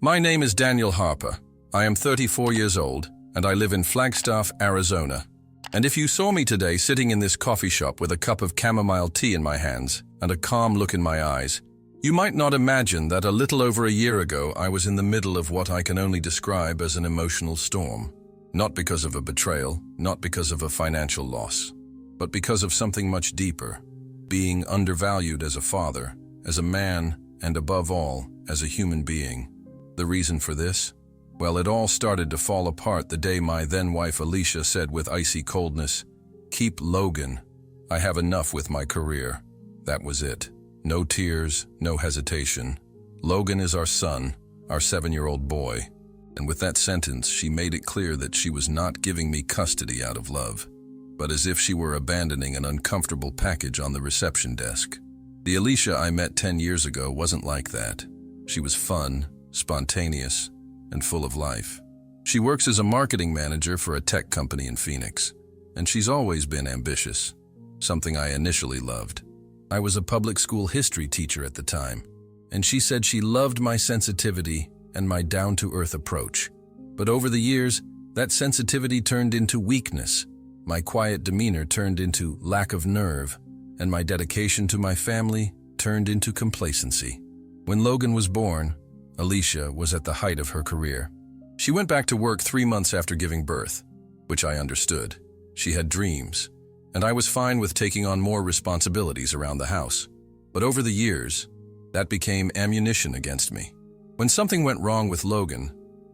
My name is Daniel Harper. I am 34 years old, and I live in Flagstaff, Arizona. And if you saw me today sitting in this coffee shop with a cup of chamomile tea in my hands and a calm look in my eyes, you might not imagine that a little over a year ago I was in the middle of what I can only describe as an emotional storm. Not because of a betrayal, not because of a financial loss, but because of something much deeper. Being undervalued as a father, as a man, and above all, as a human being. The reason for this? Well, it all started to fall apart the day my then-wife Alicia said with icy coldness, "Keep Logan. I have enough with my career." That was it. No tears, no hesitation. Logan is our son, our 7-year-old boy. And with that sentence, she made it clear that she was not giving me custody out of love, but as if she were abandoning an uncomfortable package on the reception desk. The Alicia I met 10 years ago wasn't like that. She was fun, spontaneous, and full of life. She works as a marketing manager for a tech company in Phoenix, and she's always been ambitious, something I initially loved. I was a public school history teacher at the time, and she said she loved my sensitivity and my down-to-earth approach. But over the years, that sensitivity turned into weakness, my quiet demeanor turned into lack of nerve, and my dedication to my family turned into complacency. When Logan was born, Alicia was at the height of her career. She went back to work 3 months after giving birth, which I understood. She had dreams, and I was fine with taking on more responsibilities around the house. But over the years, that became ammunition against me. When something went wrong with Logan,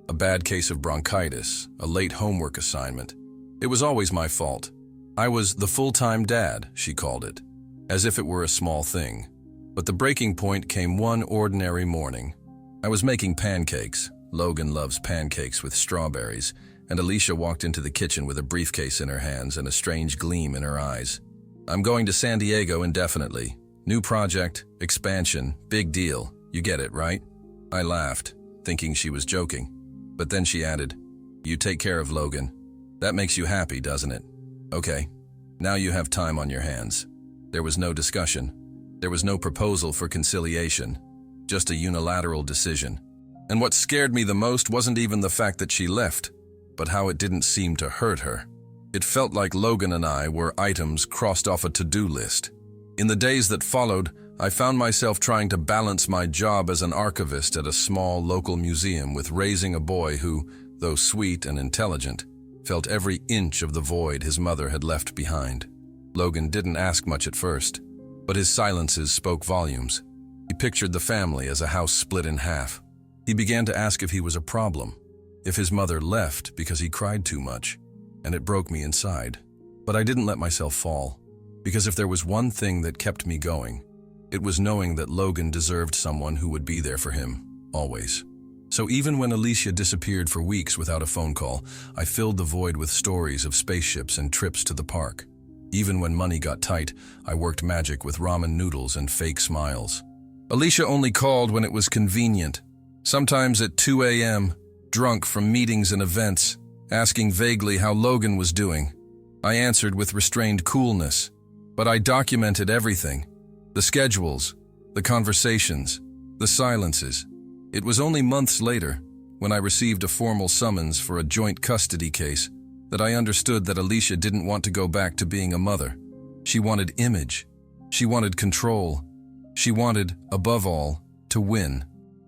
a bad case of bronchitis, a late homework assignment, it was always my fault. I was the full-time dad, she called it, as if it were a small thing. But the breaking point came one ordinary morning. I was making pancakes. Logan loves pancakes with strawberries, and Alicia walked into the kitchen with a briefcase in her hands and a strange gleam in her eyes. "I'm going to San Diego indefinitely. New project, expansion, big deal. You get it, right?" I laughed, thinking she was joking. But then she added, "You take care of Logan. That makes you happy, doesn't it? Okay, now you have time on your hands." There was no discussion. There was no proposal for conciliation. Just a unilateral decision. And what scared me the most wasn't even the fact that she left, but how it didn't seem to hurt her. It felt like Logan and I were items crossed off a to-do list. In the days that followed, I found myself trying to balance my job as an archivist at a small local museum with raising a boy who, though sweet and intelligent, felt every inch of the void his mother had left behind. Logan didn't ask much at first, but his silences spoke volumes. He pictured the family as a house split in half. He began to ask if he was a problem, if his mother left because he cried too much, and it broke me inside. But I didn't let myself fall, because if there was one thing that kept me going, it was knowing that Logan deserved someone who would be there for him, always. So even when Alicia disappeared for weeks without a phone call, I filled the void with stories of spaceships and trips to the park. Even when money got tight, I worked magic with ramen noodles and fake smiles. Alicia only called when it was convenient, sometimes at 2 a.m., drunk from meetings and events, asking vaguely how Logan was doing. I answered with restrained coolness, but I documented everything. The schedules, the conversations, the silences. It was only months later, when I received a formal summons for a joint custody case, that I understood that Alicia didn't want to go back to being a mother. She wanted image. She wanted control. She wanted, above all, to win.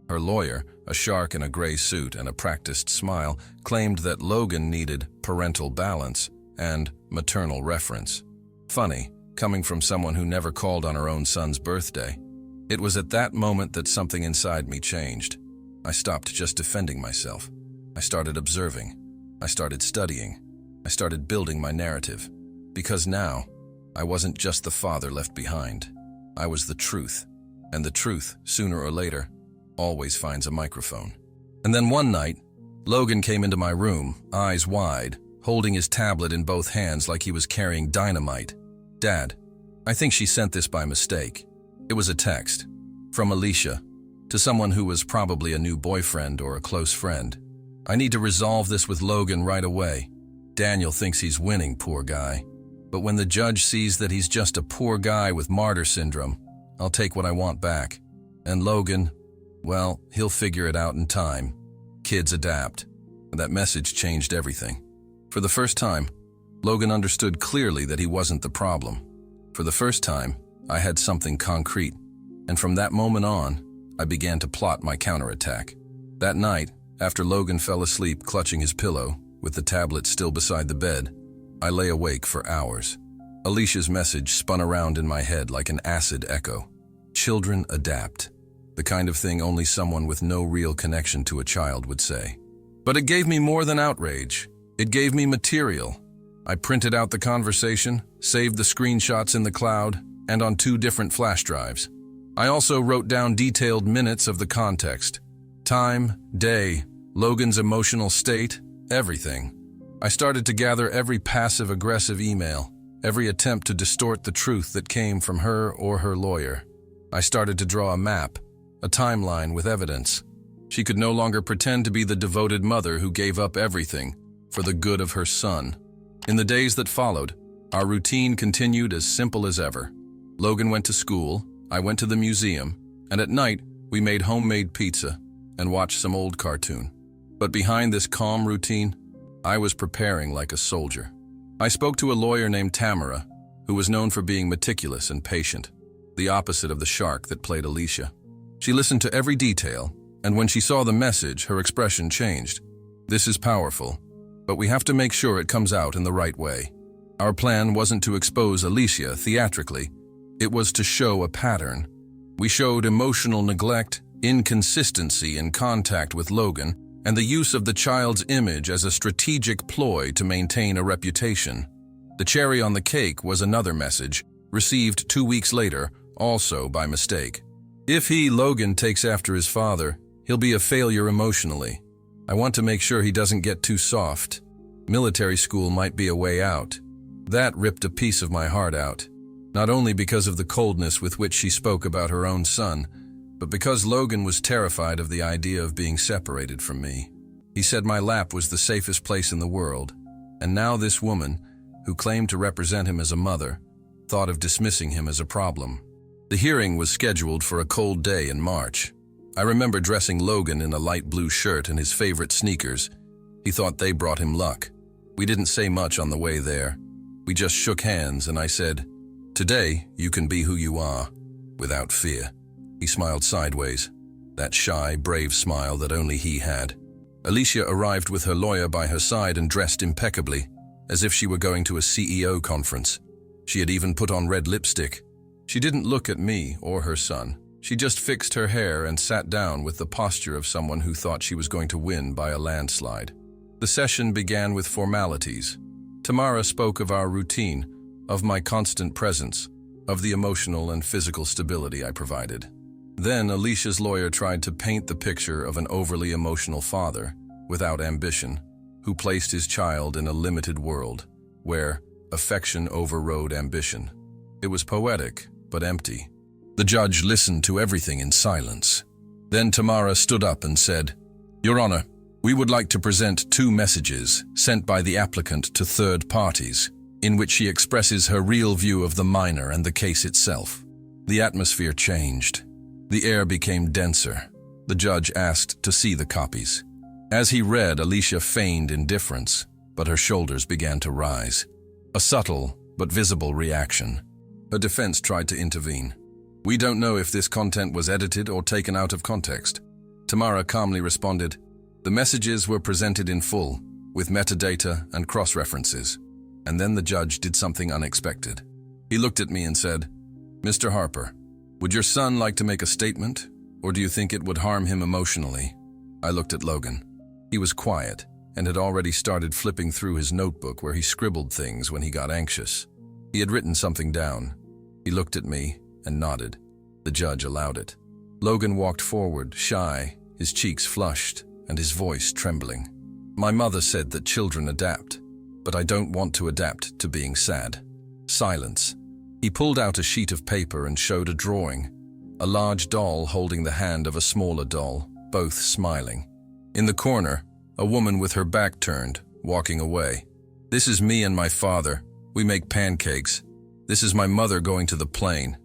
Her lawyer, a shark in a gray suit and a practiced smile, claimed that Logan needed parental balance and maternal reference. Funny, coming from someone who never called on her own son's birthday. It was at that moment that something inside me changed. I stopped just defending myself. I started observing. I started studying. I started building my narrative. Because now, I wasn't just the father left behind. I was the truth. And the truth, sooner or later, always finds a microphone. And then one night, Logan came into my room, eyes wide, holding his tablet in both hands like he was carrying dynamite. "Dad, I think she sent this by mistake." It was a text, from Alicia, to someone who was probably a new boyfriend or a close friend. "I need to resolve this with Logan right away. Daniel thinks he's winning, poor guy. But when the judge sees that he's just a poor guy with martyr syndrome, I'll take what I want back. And Logan, Well, he'll figure it out in time. Kids adapt. That message changed everything. For the first time, Logan understood clearly that he wasn't the problem. For the first time, I had something concrete. And from that moment on, I began to plot my counterattack. That night, after Logan fell asleep clutching his pillow, with the tablet still beside the bed, I lay awake for hours. Alicia's message spun around in my head like an acid echo. Children adapt. The kind of thing only someone with no real connection to a child would say. But it gave me more than outrage. It gave me material. I printed out the conversation, saved the screenshots in the cloud, and on 2 different flash drives. I also wrote down detailed minutes of the context. Time, day, Logan's emotional state, everything. I started to gather every passive-aggressive email, every attempt to distort the truth that came from her or her lawyer. I started to draw a map, a timeline with evidence. She could no longer pretend to be the devoted mother who gave up everything for the good of her son. In the days that followed, our routine continued as simple as ever. Logan went to school, I went to the museum, and at night we made homemade pizza and watched some old cartoon. But behind this calm routine, I was preparing like a soldier. I spoke to a lawyer named Tamara, who was known for being meticulous and patient, the opposite of the shark that played Alicia. She listened to every detail, and when she saw the message, her expression changed. This is powerful, but we have to make sure it comes out in the right way. Our plan wasn't to expose Alicia theatrically. It was to show a pattern. We showed emotional neglect, inconsistency in contact with Logan, and the use of the child's image as a strategic ploy to maintain a reputation. The cherry on the cake was another message, received 2 weeks later, also by mistake. If he, Logan, takes after his father, he'll be a failure emotionally. I want to make sure he doesn't get too soft. Military school might be a way out. That ripped a piece of my heart out. Not only because of the coldness with which she spoke about her own son, but because Logan was terrified of the idea of being separated from me. He said my lap was the safest place in the world, and now this woman, who claimed to represent him as a mother, thought of dismissing him as a problem. The hearing was scheduled for a cold day in March. I remember dressing Logan in a light blue shirt and his favorite sneakers. He thought they brought him luck. We didn't say much on the way there. We just shook hands and I said, "Today, you can be who you are, without fear." He smiled sideways, that shy, brave smile that only he had. Alicia arrived with her lawyer by her side and dressed impeccably, as if she were going to a CEO conference. She had even put on red lipstick. She didn't look at me or her son. She just fixed her hair and sat down with the posture of someone who thought she was going to win by a landslide. The session began with formalities. Tamara spoke of our routine, of my constant presence, of the emotional and physical stability I provided. Then Alicia's lawyer tried to paint the picture of an overly emotional father, without ambition, who placed his child in a limited world, where affection overrode ambition. It was poetic, but empty. The judge listened to everything in silence. Then Tamara stood up and said, "Your Honor, we would like to present 2 messages sent by the applicant to third parties, in which she expresses her real view of the minor and the case itself." The atmosphere changed. The air became denser. The judge asked to see the copies. As he read, Alicia feigned indifference, but her shoulders began to rise. A subtle but visible reaction. Her defense tried to intervene. "We don't know if this content was edited or taken out of context." Tamara calmly responded, "The messages were presented in full, with metadata and cross-references." And then the judge did something unexpected. He looked at me and said, "Mr. Harper, would your son like to make a statement, or do you think it would harm him emotionally?" I looked at Logan. He was quiet and had already started flipping through his notebook where he scribbled things when he got anxious. He had written something down. He looked at me and nodded. The judge allowed it. Logan walked forward, shy, his cheeks flushed and his voice trembling. "My mother said that children adapt, but I don't want to adapt to being sad." Silence. He pulled out a sheet of paper and showed a drawing. A large doll holding the hand of a smaller doll, both smiling. In the corner, a woman with her back turned, walking away. "This is me and my father. We make pancakes. This is my mother going to the plane."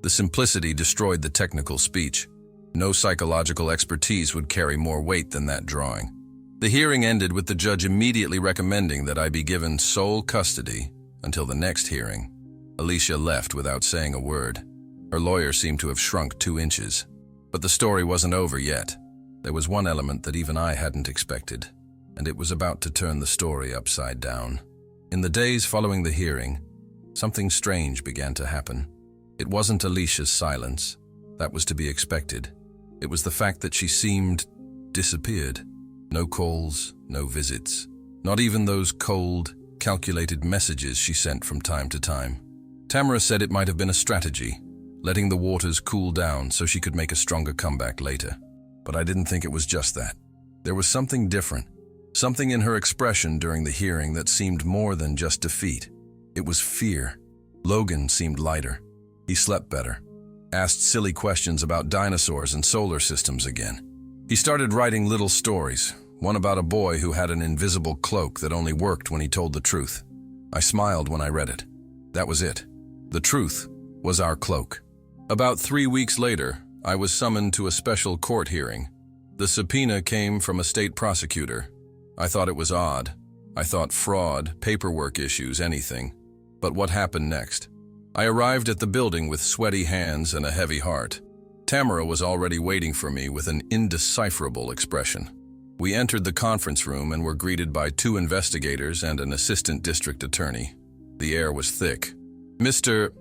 The simplicity destroyed the technical speech. No psychological expertise would carry more weight than that drawing. The hearing ended with the judge immediately recommending that I be given sole custody until the next hearing. Alicia left without saying a word. Her lawyer seemed to have shrunk 2 inches. But the story wasn't over yet. There was one element that even I hadn't expected, and it was about to turn the story upside down. In the days following the hearing, something strange began to happen. It wasn't Alicia's silence. That was to be expected. It was the fact that she seemed disappeared. No calls, no visits. Not even those cold, calculated messages she sent from time to time. Tamara said it might have been a strategy, letting the waters cool down so she could make a stronger comeback later. But I didn't think it was just that. There was something different, something in her expression during the hearing that seemed more than just defeat. It was fear. Logan seemed lighter. He slept better, asked silly questions about dinosaurs and solar systems again. He started writing little stories, one about a boy who had an invisible cloak that only worked when he told the truth. I smiled when I read it. That was it. The truth was our cloak. About 3 weeks later, I was summoned to a special court hearing. The subpoena came from a state prosecutor. I thought it was odd. I thought fraud, paperwork issues, anything. But what happened next? I arrived at the building with sweaty hands and a heavy heart. Tamara was already waiting for me with an indecipherable expression. We entered the conference room and were greeted by 2 investigators and an assistant district attorney. The air was thick. "Mr.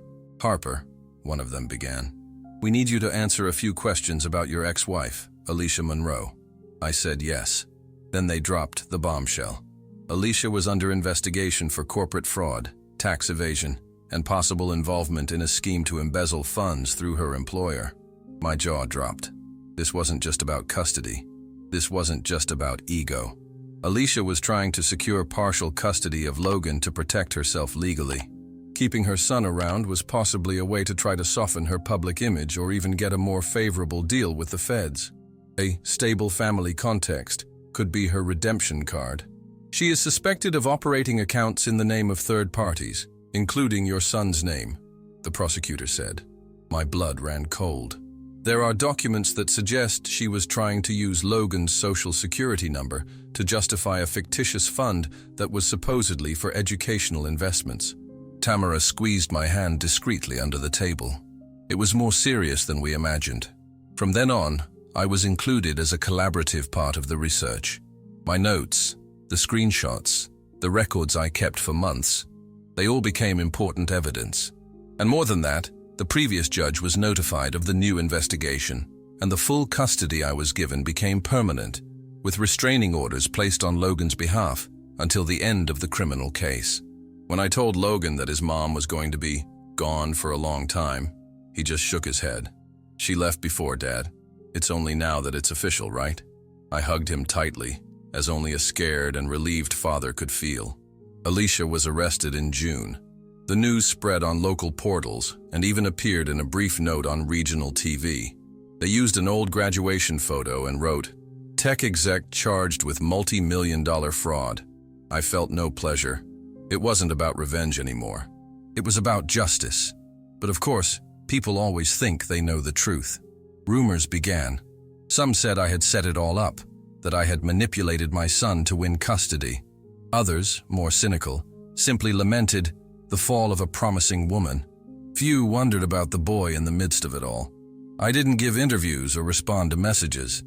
Harper," one of them began, "we need you to answer a few questions about your ex-wife, Alicia Monroe." I said yes. Then they dropped the bombshell. Alicia was under investigation for corporate fraud, tax evasion, and possible involvement in a scheme to embezzle funds through her employer. My jaw dropped. This wasn't just about custody. This wasn't just about ego. Alicia was trying to secure partial custody of Logan to protect herself legally. Keeping her son around was possibly a way to try to soften her public image or even get a more favorable deal with the feds. A stable family context could be her redemption card. She is suspected of operating accounts in the name of third parties, including your son's name, the prosecutor said. My blood ran cold. There are documents that suggest she was trying to use Logan's social security number to justify a fictitious fund that was supposedly for educational investments. Tamara squeezed my hand discreetly under the table. It was more serious than we imagined. From then on, I was included as a collaborative part of the research. My notes, the screenshots, the records I kept for months, they all became important evidence. And more than that, the previous judge was notified of the new investigation, and the full custody I was given became permanent, with restraining orders placed on Logan's behalf until the end of the criminal case. When I told Logan that his mom was going to be gone for a long time, he just shook his head. "She left before, Dad. It's only now that it's official, right?" I hugged him tightly, as only a scared and relieved father could feel. Alicia was arrested in June. The news spread on local portals and even appeared in a brief note on regional TV. They used an old graduation photo and wrote, "Tech exec charged with multi-million-dollar fraud." I felt no pleasure. It wasn't about revenge anymore. It was about justice. But of course, people always think they know the truth. Rumors began. Some said I had set it all up, that I had manipulated my son to win custody. Others, more cynical, simply lamented the fall of a promising woman. Few wondered about the boy in the midst of it all. I didn't give interviews or respond to messages.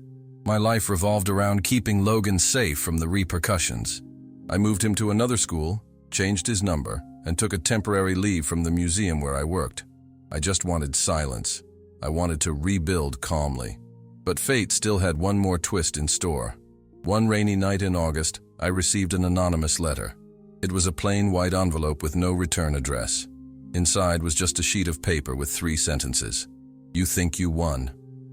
My life revolved around keeping Logan safe from the repercussions. I moved him to another school, changed his number, and took a temporary leave from the museum where I worked. I just wanted silence. I wanted to rebuild calmly. But fate still had one more twist in store. One rainy night in August, I received an anonymous letter. It was a plain white envelope with no return address. Inside was just a sheet of paper with 3 sentences. "You think you won,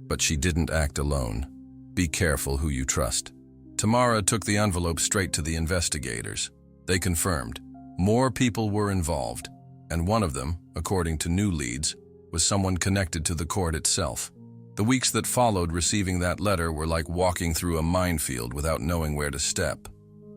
but she didn't act alone. Be careful who you trust." Tamara took the envelope straight to the investigators. They confirmed. More people were involved, and one of them, according to new leads, was someone connected to the court itself. The weeks that followed receiving that letter were like walking through a minefield without knowing where to step.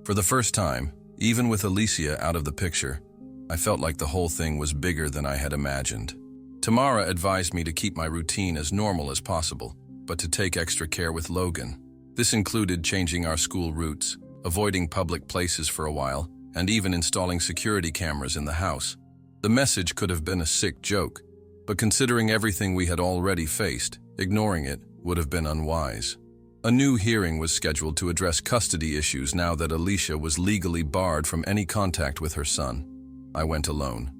For the first time, even with Alicia out of the picture, I felt like the whole thing was bigger than I had imagined. Tamara advised me to keep my routine as normal as possible, but to take extra care with Logan. This included changing our school routes, avoiding public places for a while, and even installing security cameras in the house. The message could have been a sick joke, but considering everything we had already faced, ignoring it would have been unwise. A new hearing was scheduled to address custody issues now that Alicia was legally barred from any contact with her son. I went alone.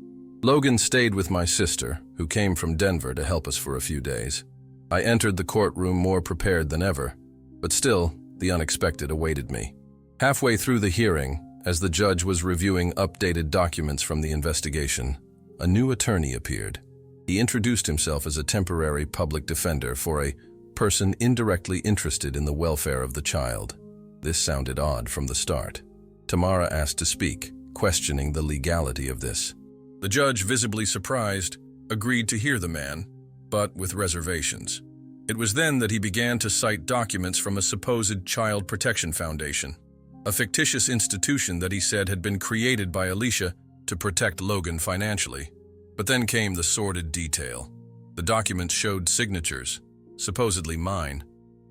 Logan stayed with my sister, who came from Denver to help us for a few days. I entered the courtroom more prepared than ever, but still, the unexpected awaited me. Halfway through the hearing, as the judge was reviewing updated documents from the investigation, a new attorney appeared. He introduced himself as a temporary public defender for a person indirectly interested in the welfare of the child. This sounded odd from the start. Tamara asked to speak, questioning the legality of this. The judge, visibly surprised, agreed to hear the man, but with reservations. It was then that he began to cite documents from a supposed child protection foundation, a fictitious institution that he said had been created by Alicia to protect Logan financially. But then came the sordid detail. The documents showed signatures, supposedly mine,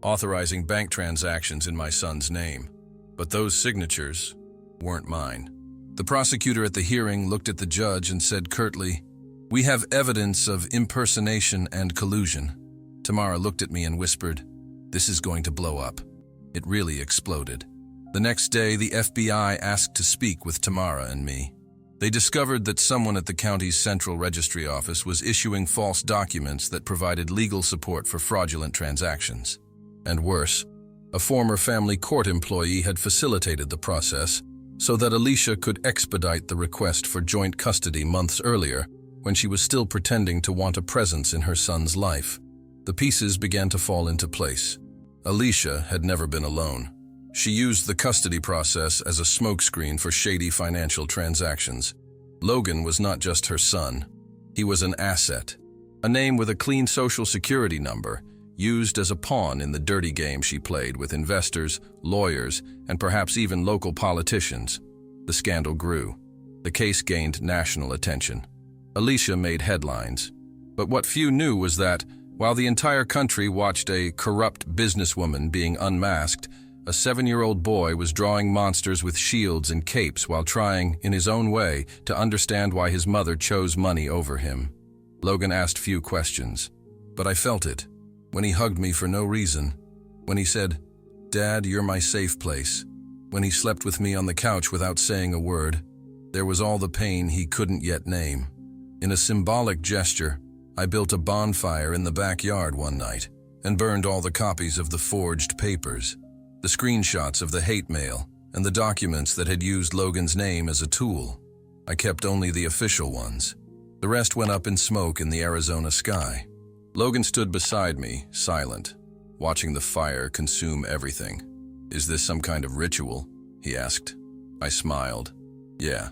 authorizing bank transactions in my son's name. But those signatures weren't mine. The prosecutor at the hearing looked at the judge and said curtly, "We have evidence of impersonation and collusion." Tamara looked at me and whispered, "This is going to blow up." It really exploded. The next day, the FBI asked to speak with Tamara and me. They discovered that someone at the county's central registry office was issuing false documents that provided legal support for fraudulent transactions. And worse, a former family court employee had facilitated the process so that Alicia could expedite the request for joint custody months earlier when she was still pretending to want a presence in her son's life. The pieces began to fall into place. Alicia had never been alone. She used the custody process as a smokescreen for shady financial transactions. Logan was not just her son. He was an asset, a name with a clean social security number, used as a pawn in the dirty game she played with investors, lawyers, and perhaps even local politicians. The scandal grew. The case gained national attention. Alicia made headlines. But what few knew was that, while the entire country watched a corrupt businesswoman being unmasked, a 7-year-old boy was drawing monsters with shields and capes while trying, in his own way, to understand why his mother chose money over him. Logan asked few questions, but I felt it. When he hugged me for no reason. When he said, "Dad, you're my safe place." When he slept with me on the couch without saying a word. There was all the pain he couldn't yet name. In a symbolic gesture, I built a bonfire in the backyard one night and burned all the copies of the forged papers. The screenshots of the hate mail, and the documents that had used Logan's name as a tool. I kept only the official ones. The rest went up in smoke in the Arizona sky. Logan stood beside me, silent, watching the fire consume everything. "Is this some kind of ritual?" he asked. I smiled. "Yeah,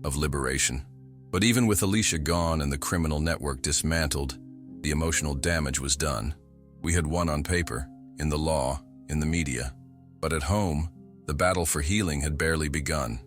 of liberation." But even with Alicia gone and the criminal network dismantled, the emotional damage was done. We had won on paper, in the law, in the media. But at home, the battle for healing had barely begun.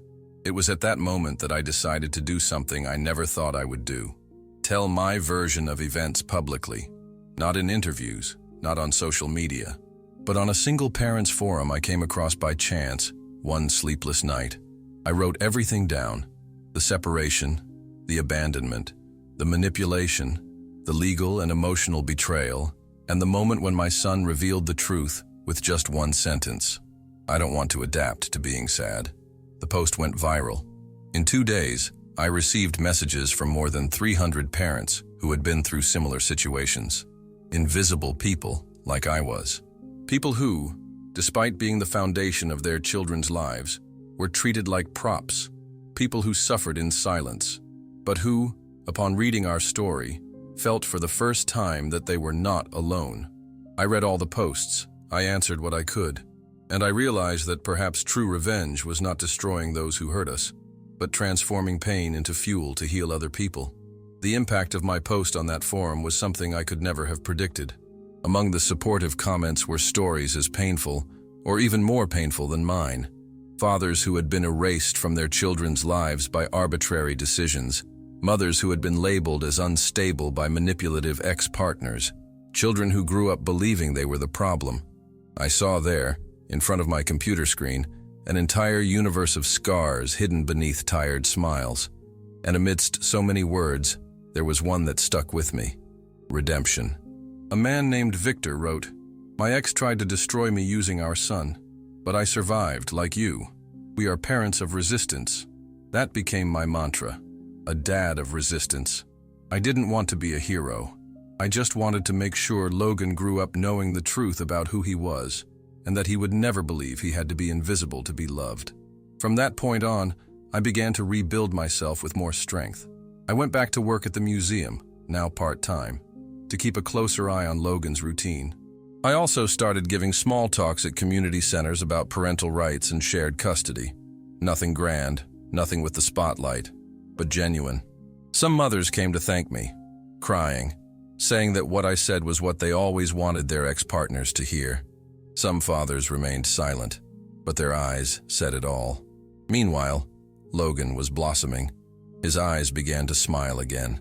It was at that moment that I decided to do something I never thought I would do. Tell my version of events publicly. Not in interviews, not on social media, but on a single parents' forum I came across by chance, one sleepless night. I wrote everything down. The separation, the abandonment, the manipulation, the legal and emotional betrayal, and the moment when my son revealed the truth with just one sentence. I don't want to adapt to being sad. The post went viral. In 2 days, I received messages from more than 300 parents who had been through similar situations. Invisible people, like I was. People who, despite being the foundation of their children's lives, were treated like props. People who suffered in silence, but who, upon reading our story, felt for the first time that they were not alone. I read all the posts. I answered what I could. And I realized that perhaps true revenge was not destroying those who hurt us, but transforming pain into fuel to heal other people. The impact of my post on that forum was something I could never have predicted. Among the supportive comments were stories as painful, or even more painful than mine. Fathers who had been erased from their children's lives by arbitrary decisions. Mothers who had been labeled as unstable by manipulative ex-partners. Children who grew up believing they were the problem. I saw there, in front of my computer screen, an entire universe of scars hidden beneath tired smiles. And amidst so many words, there was one that stuck with me. Redemption. A man named Victor wrote, "My ex tried to destroy me using our son, but I survived, like you. We are parents of resistance." That became my mantra, a dad of resistance. I didn't want to be a hero. I just wanted to make sure Logan grew up knowing the truth about who he was, and that he would never believe he had to be invisible to be loved. From that point on, I began to rebuild myself with more strength. I went back to work at the museum, now part-time, to keep a closer eye on Logan's routine. I also started giving small talks at community centers about parental rights and shared custody. Nothing grand, nothing with the spotlight, but genuine. Some mothers came to thank me, crying, saying that what I said was what they always wanted their ex-partners to hear. Some fathers remained silent, but their eyes said it all. Meanwhile, Logan was blossoming. His eyes began to smile again.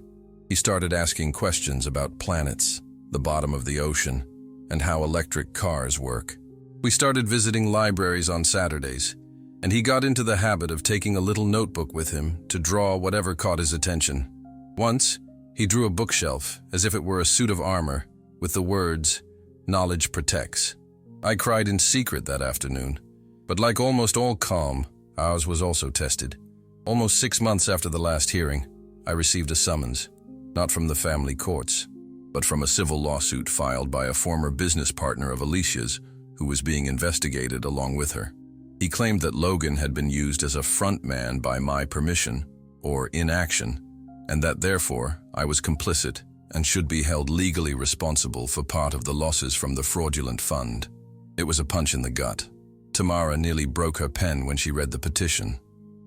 He started asking questions about planets, the bottom of the ocean, and how electric cars work. We started visiting libraries on Saturdays, and he got into the habit of taking a little notebook with him to draw whatever caught his attention. Once, he drew a bookshelf as if it were a suit of armor, with the words, "Knowledge protects." I cried in secret that afternoon, but like almost all calm, ours was also tested. Almost 6 months after the last hearing, I received a summons, not from the family courts, but from a civil lawsuit filed by a former business partner of Alicia's who was being investigated along with her. He claimed that Logan had been used as a front man by my permission, or inaction, and that therefore I was complicit and should be held legally responsible for part of the losses from the fraudulent fund. It was a punch in the gut. Tamara nearly broke her pen when she read the petition.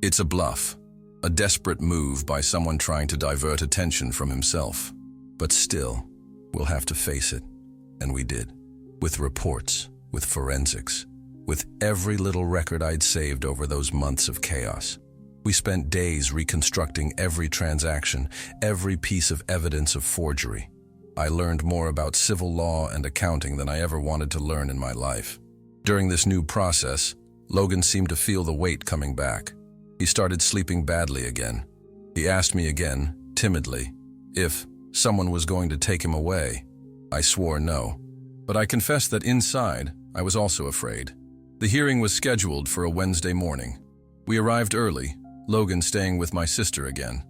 It's a bluff, a desperate move by someone trying to divert attention from himself. But still, we'll have to face it. And we did. With reports, with forensics, with every little record I'd saved over those months of chaos. We spent days reconstructing every transaction, every piece of evidence of forgery. I learned more about civil law and accounting than I ever wanted to learn in my life. During this new process, Logan seemed to feel the weight coming back. He started sleeping badly again. He asked me again, timidly, if someone was going to take him away. I swore no, but I confessed that inside, I was also afraid. The hearing was scheduled for a Wednesday morning. We arrived early, Logan staying with my sister again.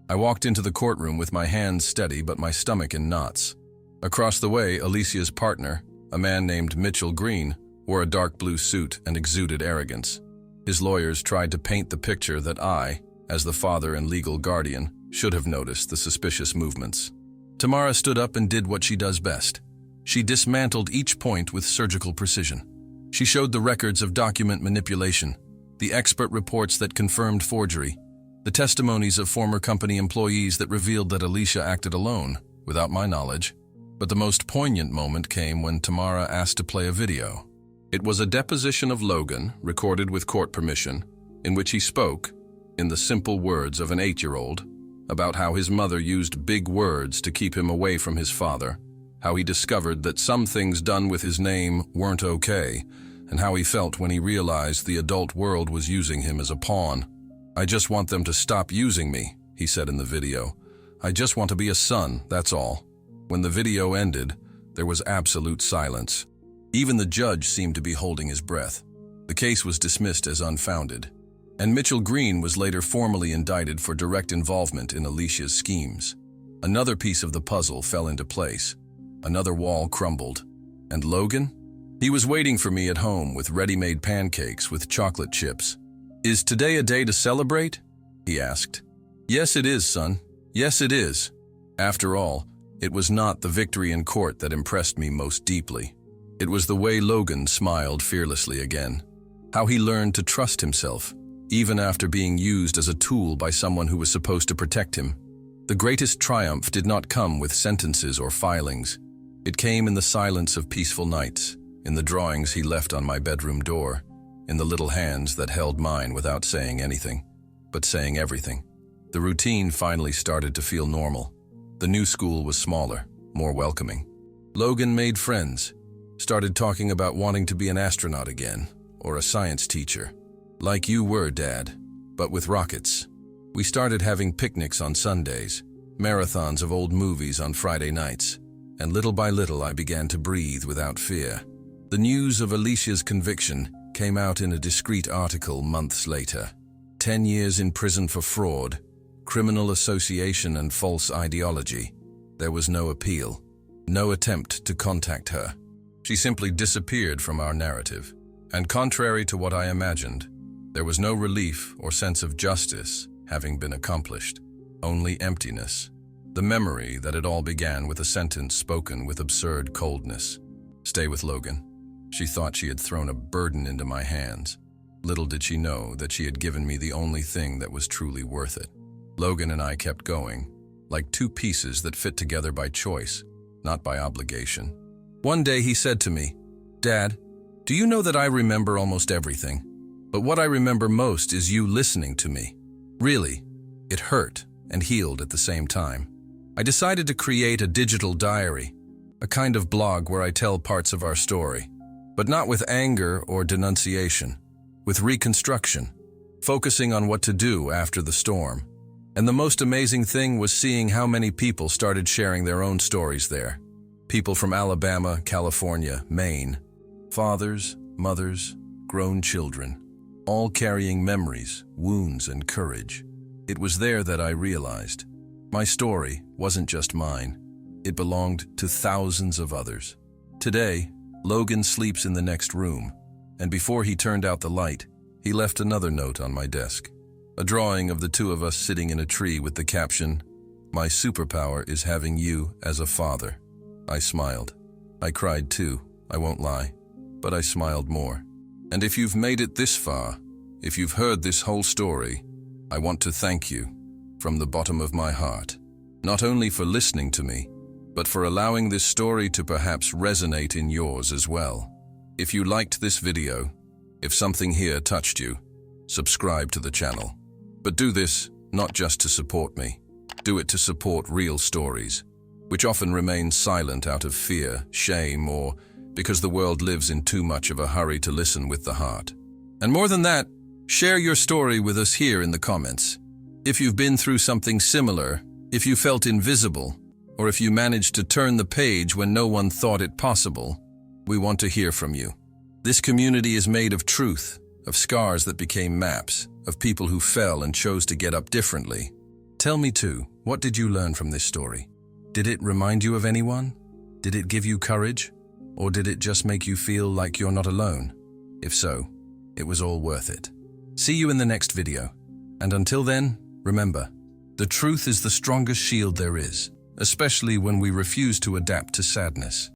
I walked into the courtroom with my hands steady but my stomach in knots. Across the way, Alicia's partner, a man named Mitchell Green, wore a dark blue suit and exuded arrogance. His lawyers tried to paint the picture that I, as the father and legal guardian, should have noticed the suspicious movements. Tamara stood up and did what she does best. She dismantled each point with surgical precision. She showed the records of document manipulation, the expert reports that confirmed forgery, the testimonies of former company employees that revealed that Alicia acted alone, without my knowledge. But the most poignant moment came when Tamara asked to play a video. It was a deposition of Logan, recorded with court permission, in which he spoke, in the simple words of an 8-year-old, about how his mother used big words to keep him away from his father, how he discovered that some things done with his name weren't okay, and how he felt when he realized the adult world was using him as a pawn. "I just want them to stop using me," he said in the video. "I just want to be a son, that's all." When the video ended, there was absolute silence. Even the judge seemed to be holding his breath. The case was dismissed as unfounded, and Mitchell Green was later formally indicted for direct involvement in Alicia's schemes. Another piece of the puzzle fell into place. Another wall crumbled. And Logan? He was waiting for me at home with ready-made pancakes with chocolate chips. "Is today a day to celebrate?" he asked. "Yes, it is, son. Yes, it is." After all, it was not the victory in court that impressed me most deeply. It was the way Logan smiled fearlessly again. How he learned to trust himself, even after being used as a tool by someone who was supposed to protect him. The greatest triumph did not come with sentences or filings. It came in the silence of peaceful nights, in the drawings he left on my bedroom door, in the little hands that held mine without saying anything, but saying everything. The routine finally started to feel normal. The new school was smaller, more welcoming. Logan made friends, started talking about wanting to be an astronaut again, or a science teacher. Like you were, Dad, but with rockets. We started having picnics on Sundays, marathons of old movies on Friday nights, and little by little I began to breathe without fear. The news of Alicia's conviction came out in a discreet article months later. 10 years in prison for fraud, criminal association and false ideology. There was no appeal, no attempt to contact her. She simply disappeared from our narrative. And contrary to what I imagined, there was no relief or sense of justice having been accomplished, only emptiness. The memory that it all began with a sentence spoken with absurd coldness. Stay with Logan. She thought she had thrown a burden into my hands. Little did she know that she had given me the only thing that was truly worth it. Logan and I kept going, like two pieces that fit together by choice, not by obligation. One day he said to me, "Dad, do you know that I remember almost everything? But what I remember most is you listening to me." Really, it hurt and healed at the same time. I decided to create a digital diary, a kind of blog where I tell parts of our story, but not with anger or denunciation, with reconstruction, focusing on what to do after the storm. And the most amazing thing was seeing how many people started sharing their own stories there. People from Alabama, California, Maine, fathers, mothers, grown children, all carrying memories, wounds, and courage. It was there that I realized my story wasn't just mine. It belonged to thousands of others. Today, Logan sleeps in the next room, and before he turned out the light, he left another note on my desk. A drawing of the two of us sitting in a tree with the caption, "My superpower is having you as a father." I smiled. I cried too, I won't lie, but I smiled more. And if you've made it this far, if you've heard this whole story, I want to thank you from the bottom of my heart, not only for listening to me, but for allowing this story to perhaps resonate in yours as well. If you liked this video, if something here touched you, subscribe to the channel. But do this not just to support me. Do it to support real stories, which often remain silent out of fear, shame, or because the world lives in too much of a hurry to listen with the heart. And more than that, share your story with us here in the comments. If you've been through something similar, if you felt invisible, or if you managed to turn the page when no one thought it possible, we want to hear from you. This community is made of truth, of scars that became maps, of people who fell and chose to get up differently. Tell me too, what did you learn from this story? Did it remind you of anyone? Did it give you courage? Or did it just make you feel like you're not alone? If so, it was all worth it. See you in the next video. And until then, remember, the truth is the strongest shield there is, especially when we refuse to adapt to sadness.